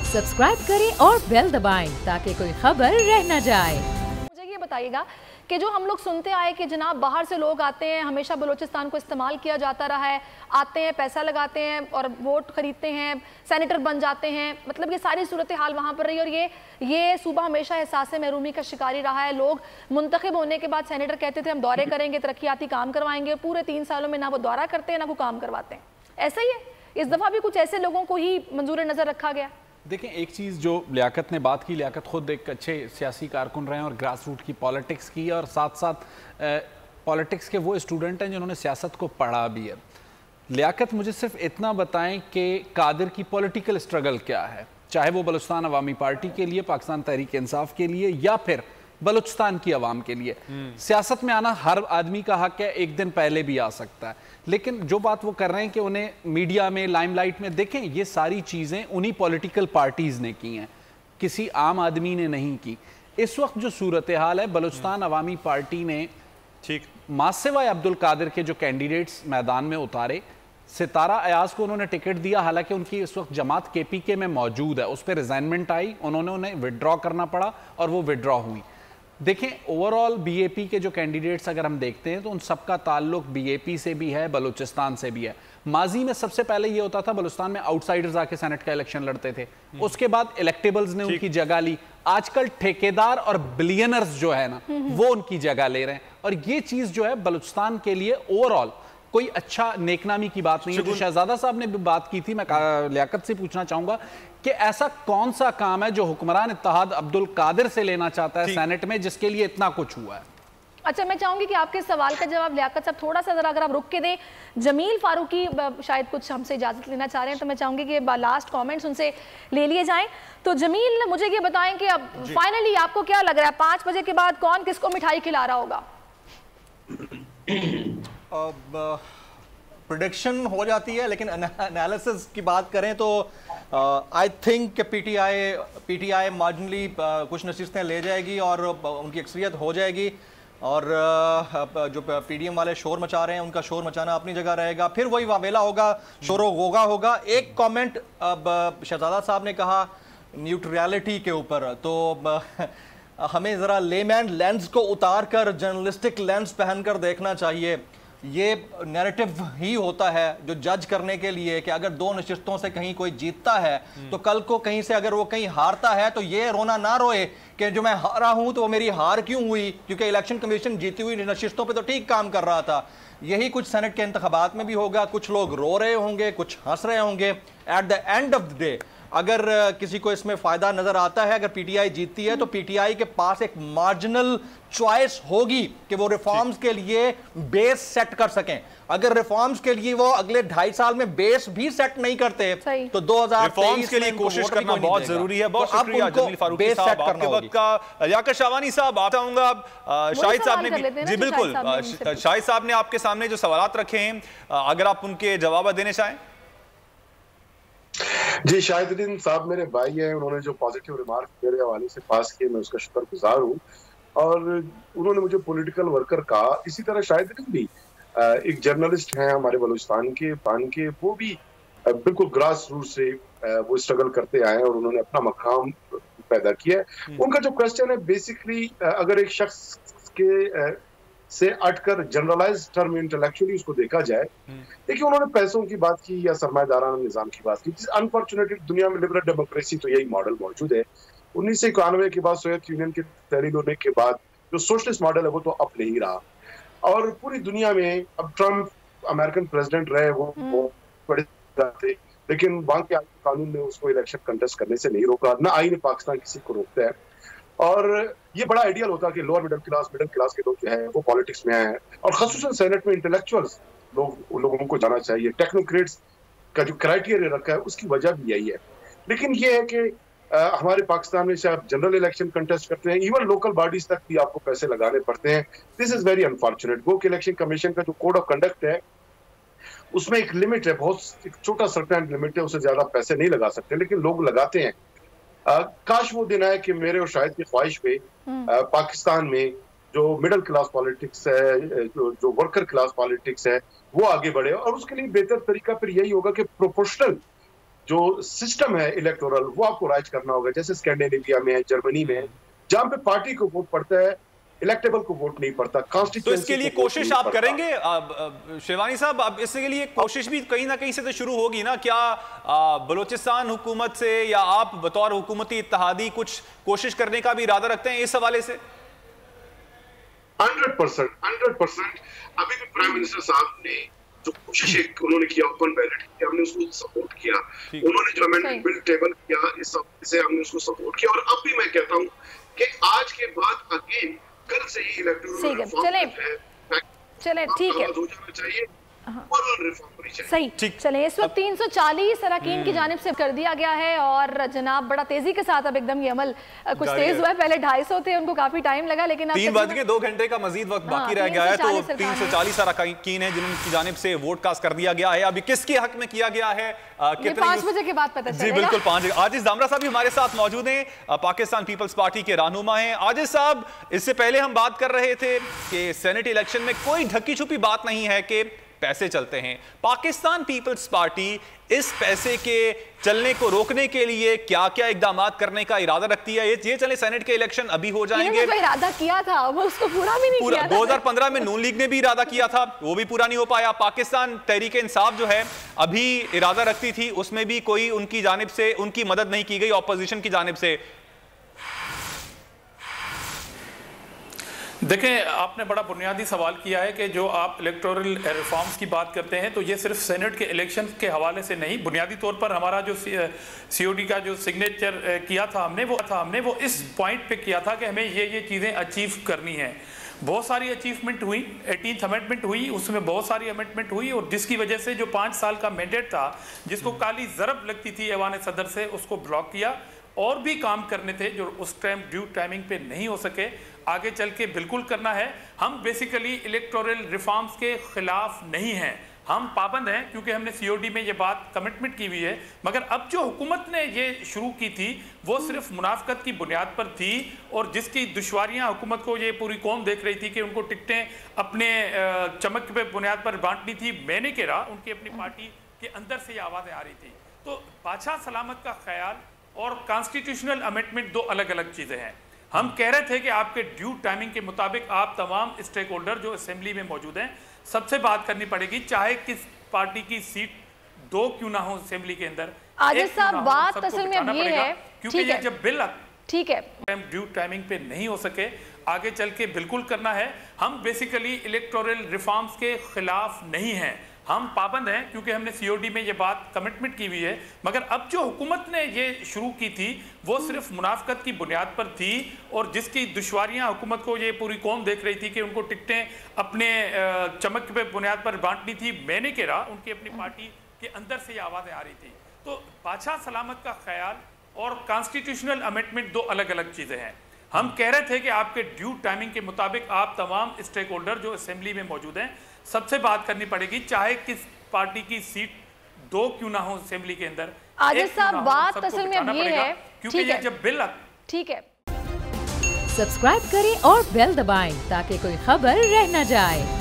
Subscribe करें और bell दबाएं ताकि कोई खबर रह न जाए। मुझे ये बताइएगा कि जो हम लोग सुनते आए कि जनाब बाहर से लोग आते हैं, हमेशा बलूचिस्तान को इस्तेमाल किया जाता रहा है, आते हैं, पैसा लगाते हैं और वोट खरीदते हैं, सेनेटर बन जाते हैं, मतलब ये सारी सूरत हाल वहाँ पर रही और ये सूबा हमेशा एहसास महरूमी का शिकारी रहा है। लोग मुंतखब होने के बाद सेनेटर कहते थे हम दौरे करेंगे, तरक्याती काम करवाएंगे, पूरे 3 सालों में ना वो दौरा करते हैं ना वो काम करवाते हैं। ऐसा ही है, इस दफ़ा भी कुछ ऐसे लोगों को ही मंजूर नज़र रखा गया। देखें, एक चीज़ जो लियाकत ने बात की, लियाकत खुद एक अच्छे सियासी कारकुन रहे हैं और ग्रास रूट की पॉलिटिक्स की और साथ साथ पॉलिटिक्स के वो स्टूडेंट हैं जिन्होंने सियासत को पढ़ा भी है। लियाकत मुझे सिर्फ इतना बताएं कि कादिर की पॉलिटिकल स्ट्रगल क्या है, चाहे वो बलूचिस्तान अवामी पार्टी के लिए, पाकिस्तान तहरीक इंसाफ के लिए या फिर बलूचिस्तान की आवाम के लिए। सियासत में आना हर आदमी का हक है, एक दिन पहले भी आ सकता है, लेकिन जो बात वो कर रहे हैं कि उन्हें मीडिया में लाइमलाइट में देखें, ये सारी चीज़ें उन्हीं पॉलिटिकल पार्टीज़ ने की हैं, किसी आम आदमी ने नहीं की। इस वक्त जो सूरत हाल है, बलूचिस्तान अवामी पार्टी ने ठीक मासिवा अब्दुल कादिर के जो कैंडिडेट्स मैदान में उतारे, सितारा अयाज को उन्होंने टिकट दिया, हालांकि उनकी इस वक्त जमात KPK में मौजूद है, उस पर रिजाइनमेंट आई, उन्हें विड्रॉ करना पड़ा और वो विड्रॉ हुई। देखें, ओवरऑल BAP के जो कैंडिडेट्स अगर हम देखते हैं तो उन सबका ताल्लुक BAP से भी है, बलूचिस्तान से भी है। माजी में सबसे पहले ये होता था, बलूचिस्तान में आउटसाइडर्स आके सेनेट का इलेक्शन लड़ते थे, उसके बाद इलेक्टेबल्स ने उनकी जगह ली। आजकल ठेकेदार और बिलियनर्स जो है ना, वो उनकी जगह ले रहे हैं और ये चीज जो है बलूचिस्तान के लिए ओवरऑल कोई अच्छा नेकनामी की बात नहीं है। जो शहजादा साहब ने भी बात की थी, मैं लियाकत से पूछना चाहूंगा कि ऐसा कौन सा काम है जो हुक्मरान इत्तेहाद अब्दुल कादिर से लेना चाहता है सेनेट में, जिसके लिए इतना कुछ हुआ है? अच्छा, मैं चाहूंगी कि आपके सवाल का जवाब लियाकत साहब थोड़ा सा जरा अगर आप रुक के दें। जमील फारूकी शायद कुछ हमसे इजाजत लेना चाह रहे हैं, तो मैं चाहूंगी कि लास्ट कमेंट्स उनसे ले लिए जाएं। तो जमील, मुझे ये बताएं कि अब फाइनली आपको क्या लग रहा है, 5 बजे के बाद कौन किसको मिठाई खिला रहा होगा? अब प्रेडिक्शन हो जाती है, लेकिन एनालिसिस की बात करें तो आई थिंक पीटीआई मार्जिनली कुछ नशीस्तें ले जाएगी और उनकी अक्सरियत हो जाएगी और जो PDM वाले शोर मचा रहे हैं उनका शोर मचाना अपनी जगह रहेगा। फिर वही वावेला होगा, शोरो गोगा होगा। एक कमेंट अब शहजादा साहब ने कहा न्यूट्रलिटी के ऊपर, तो हमें ज़रा लेमैन लेंस को उतार कर जर्नलिस्टिक लेंस पहनकर देखना चाहिए। ये नैरेटिव ही होता है जो जज करने के लिए कि अगर 2 नशिस्तों से कहीं कोई जीतता है तो कल को कहीं से अगर वो कहीं हारता है तो ये रोना ना रोए कि जो मैं हारा हूं तो वो मेरी हार क्यों हुई, क्योंकि इलेक्शन कमीशन जीती हुई नशिस्तों पे तो ठीक काम कर रहा था। यही कुछ सेनेट के इंतखाबात में भी होगा, कुछ लोग रो रहे होंगे, कुछ हंस रहे होंगे। At the end of the day अगर किसी को इसमें फायदा नजर आता है, अगर PTI जीतती है तो PTI के पास एक मार्जिनल चॉइस होगी कि वो रिफॉर्म्स के लिए बेस सेट कर सकें। अगर रिफॉर्म्स के लिए वो अगले 2.5 साल में बेस भी सेट नहीं करते तो 2023 के लिए कोशिश करना बहुत जरूरी है। बहुत शुक्रिया जमील फारूकी साहब, आपके वक्त का। लियाकत शाहवानी साहब, आता हूंगा। शाहिद साहब ने जी बिल्कुल, शाहिद साहब ने आपके सामने जो सवाल रखे हैं, अगर आप उनके जवाब देने चाहें। जी, शाहिदुद्दीन साहब मेरे भाई हैं, उन्होंने जो पॉजिटिव रिमार्क मेरे हवाले से पास किए, मैं उसका शुक्रगुजार हूँ और उन्होंने मुझे पॉलिटिकल वर्कर कहा। इसी तरह शाहिदुद्दीन भी एक जर्नलिस्ट हैं हमारे बलूचिस्तान के, पान के, वो भी बिल्कुल ग्रास रूट से वो स्ट्रगल करते आए हैं और उन्होंने अपना मकाम पैदा किया है। उनका जो क्वेश्चन है बेसिकली, अगर एक शख्स के से अटकर जनरलाइज टर्म इंटेलेक्चुअली उसको देखा जाए, देखिए उन्होंने पैसों की बात की या सरमायादाराना निजाम की बात की। अनफॉर्चुनेटली दुनिया में लिबरल डेमोक्रेसी तो यही मॉडल मौजूद है। 1991 के बाद सोवियत यूनियन के तहरीर होने के बाद जो सोशलिस्ट मॉडल है वो तो अब नहीं रहा और पूरी दुनिया में अब ट्रम्प अमेरिकन प्रेसिडेंट रहे, वो बड़े थे, लेकिन वहां के कानून ने उसको इलेक्शन कंटेस्ट करने से नहीं रोका, ना आईन पाकिस्तान किसी को रोकता है। और ये बड़ा आइडियल होता कि लोअर मिडिल क्लास के लोग जो है वो पॉलिटिक्स में आए और खासतौर से सेनेट में इंटेलेक्चुअल्स लोगों को जाना चाहिए। टेक्नोक्रेट्स का जो क्राइटेरिया रखा है उसकी वजह भी यही है। लेकिन ये है कि हमारे पाकिस्तान में से आप जनरल इलेक्शन कंटेस्ट करते हैं, इवन लोकल बॉडीज तक भी आपको पैसे लगाने पड़ते हैं। This is very unfortunate. गो कि इलेक्शन कमीशन का जो कोड ऑफ कंडक्ट है उसमें एक लिमिट है, बहुत एक छोटा सर्टेन लिमिट है, उससे ज्यादा पैसे नहीं लगा सकते, लेकिन लोग लगाते हैं। काश वो दिन आए कि मेरे और शायद की ख्वाहिश पे पाकिस्तान में जो मिडिल क्लास पॉलिटिक्स है, जो वर्कर क्लास पॉलिटिक्स है, वो आगे बढ़े और उसके लिए बेहतर तरीका फिर यही होगा कि प्रोपोर्शनल जो सिस्टम है इलेक्टोरल वो आपको राइज करना होगा, जैसे स्कैंडिनेविया में है, जर्मनी में है, जहां पे पार्टी को वोट पड़ता है, इलेक्टेबल को वोट नहीं पड़ता। तो इसके लिए कोशिश आप करेंगे शिवानी साहब? अब इसके लिए कोशिश भी कहीं ना कहीं से तो शुरू होगी ना? क्या बलूचिस्तान हुकूमत से या आप बतौर हुकूमती इत्तेहादी कुछ कोशिश करने का भी इरादा रखते हैं इस हवाले से? 100%। अभी भी प्राइम मिनिस्टर साहब ने जो कोशिश उन्होंने किया, ओपन बैलेट किया, हमने उसको सपोर्ट किया। उन्होंने जो अमेंडमेंट बिल टेबल किया, इस सब से हमने उसको सपोर्ट किया। और अब भी मैं कहता हूं कि आज के बाद अगेन कल से ही इलेक्टोरल चले ठीक है, हो जाना चाहिए। सही। चले इस वक्त 340 अरकान की जानिब से कर दिया गया है और जनाब बड़ा तेजी के साथ अब एकदम ये अमल कुछ तेज हुआ है। पहले 250 थे, उनको काफी टाइम लगा, लेकिन 3:02 घंटे का मजीद वक्त बाकी रह गया है। तो 340 अरकान है जिनकी जानिब से वोट कास्ट कर दिया गया है। अभी किसके हक में किया गया है? 5 बजे के बाद पता चलेगा। जी बिल्कुल 5 आजिज दामरा साहब भी हमारे साथ मौजूद हैं, पाकिस्तान पीपल्स पार्टी के रहनुमा हैं। आजिज साहब, इससे पहले हम बात कर रहे थे कि सेनेट इलेक्शन में कोई ढकी छुपी बात नहीं है कि पैसे चलते हैं। पाकिस्तान पीपल्स पार्टी इस पैसे के चलने को रोकने के लिए क्या क्या इकदाम करने का इरादा रखती है? ये चले सेनेट के इलेक्शन अभी हो जाएंगे, तो इरादा किया था वो उसको पूरा भी नहीं किया था। 2015 में नून लीग ने भी इरादा किया था, वो भी पूरा नहीं हो पाया। पाकिस्तान तहरीक इंसाफ जो है अभी इरादा रखती थी, उसमें भी कोई उनकी जानिब से उनकी मदद नहीं की गई ऑपोजिशन की जानिब से। देखें, आपने बड़ा बुनियादी सवाल किया है कि जो आप इलेक्टोरल रिफॉर्म्स की बात करते हैं तो ये सिर्फ सेनेट के इलेक्शन के हवाले से नहीं, बुनियादी तौर पर हमारा जो सीओडी का जो सिग्नेचर किया था हमने वो इस पॉइंट पे किया था कि हमें ये चीज़ें अचीव करनी है। बहुत सारी अचीवमेंट हुई, 18th अमेंडमेंट हुई, उसमें बहुत सारी अमेंडमेंट हुई और जिसकी वजह से जो 5 साल का मैंडेट था, जिसको काली ज़रब लगती थी ऐवान सदर से, उसको ब्लॉक किया। और भी काम करने थे जो उस टाइम ड्यू टाइमिंग पे नहीं हो सके, आगे चल के बिल्कुल करना है। हम बेसिकली इलेक्टोरल रिफॉर्म्स के खिलाफ नहीं हैं, हम पाबंद हैं क्योंकि हमने सीओडी में ये बात कमिटमेंट की हुई है। मगर अब जो हुकूमत ने ये शुरू की थी वो सिर्फ मुनाफकत की बुनियाद पर थी और जिसकी दुश्वारियां हुकूमत को ये पूरी कौम देख रही थी कि उनको टिकटें अपने चमक पे बुनियाद पर बांटनी थी। मैंने कहा उनकी अपनी पार्टी के अंदर से ये आवाज़ें आ रही थी। तो बादशाह सलामत का ख्याल और कॉन्स्टिट्यूशनल अमेंडमेंट दो अलग अलग चीज़ें हैं। हम कह रहे थे कि आपके ड्यू टाइमिंग के मुताबिक आप तमाम स्टेक होल्डर जो असेंबली में मौजूद हैं सबसे बात करनी पड़ेगी, चाहे किस पार्टी की सीट 2 क्यों ना हो असेंबली के अंदर। आजिज साहब, बात असल में अब ये है क्योंकि ये जब बिल ठीक है ड्यू टाइमिंग पे नहीं हो सके, आगे चल के बिल्कुल करना है। हम बेसिकली इलेक्टोरल रिफॉर्म्स के खिलाफ नहीं हैं, हम पाबंद हैं क्योंकि हमने सीओडी में ये बात कमिटमेंट की हुई है। मगर अब जो हुकूमत ने ये शुरू की थी वो सिर्फ मुनाफकत की बुनियाद पर थी और जिसकी दुश्वारियां हुकूमत को ये पूरी कौम देख रही थी कि उनको टिकटें अपने चमक पे बुनियाद पर बांटनी थी। मैंने कहा उनकी अपनी पार्टी के अंदर से ये आवाज़ें आ रही थी। तो बादशाह सलामत का ख्याल और कॉन्स्टिट्यूशनल अमेंडमेंट दो अलग अलग चीज़ें हैं। हम कह रहे थे कि आपके ड्यू टाइमिंग के मुताबिक आप तमाम स्टेक होल्डर जो असेंबली में मौजूद हैं सबसे बात करनी पड़ेगी, चाहे किस पार्टी की सीट 2 क्यों ना हो असेंबली के अंदर। आजिज साहब, बात असल में अब ये है क्योंकि ये जब बिल ठीक है। सब्सक्राइब करें और बेल दबाएं ताकि कोई खबर रह न जाए।